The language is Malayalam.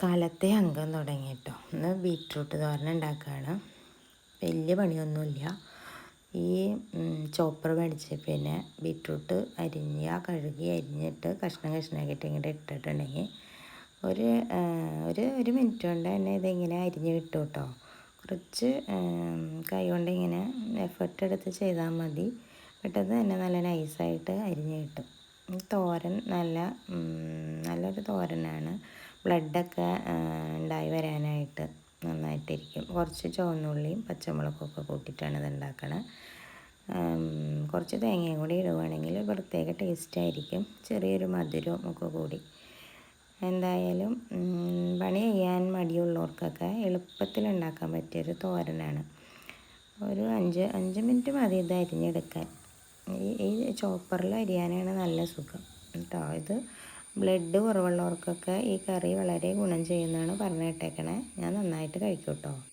കാലത്തെ അംഗം തുടങ്ങി കേട്ടോ. ഇന്ന് ബീറ്റ്റൂട്ട് തോരൻ ഉണ്ടാക്കുകയാണ്. വലിയ പണിയൊന്നുമില്ല. ഈ ചോപ്പർ മേടിച്ച് പിന്നെ ബീറ്റ്റൂട്ട് കഴുകി അരിഞ്ഞിട്ട് കഷ്ണം കഷ്ണമാക്കിയിട്ട് ഇങ്ങോട്ട് ഇട്ടിട്ടുണ്ടെങ്കിൽ ഒരു ഒരു മിനിറ്റ് കൊണ്ട് തന്നെ ഇതിങ്ങനെ അരിഞ്ഞ് കിട്ടും കേട്ടോ. കുറച്ച് കൈ കൊണ്ട് ഇങ്ങനെ എഫർട്ട് എടുത്ത് ചെയ്താൽ മതി. പെട്ടെന്ന് തന്നെ നല്ല നൈസായിട്ട് അരിഞ്ഞ് കിട്ടും. തോരൻ നല്ലൊരു തോരനാണ്. ബ്ലഡൊക്കെ ഉണ്ടായി വരാനായിട്ട് നന്നായിട്ടിരിക്കും. കുറച്ച് ചുവന്നുള്ളിയും പച്ചമുളകൊക്കെ കൂട്ടിയിട്ടാണ് ഇത് ഉണ്ടാക്കണത്. കുറച്ച് തേങ്ങയും കൂടി ഇടുവാണെങ്കിൽ പ്രത്യേക ടേസ്റ്റായിരിക്കും. ചെറിയൊരു മധുരവും ഒക്കെ കൂടി. എന്തായാലും പണി ചെയ്യാൻ മടിയുള്ളവർക്കൊക്കെ എളുപ്പത്തിൽ ഉണ്ടാക്കാൻ പറ്റിയൊരു തോരനാണ്. ഒരു അഞ്ച് മിനിറ്റ് മതി ഇത് അരിഞ്ഞെടുക്കാൻ. ഈ ചോപ്പറിൽ അരിയാനാണ് നല്ല സുഖം കേട്ടോ. ഇത് ബ്ലഡ് കുറവുള്ളവർക്കൊക്കെ ഈ കറി വളരെ ഗുണം ചെയ്യുന്നതാണ് പറഞ്ഞ് കേട്ടേക്കണേ. ഞാൻ നന്നായിട്ട് കഴിക്കും കേട്ടോ.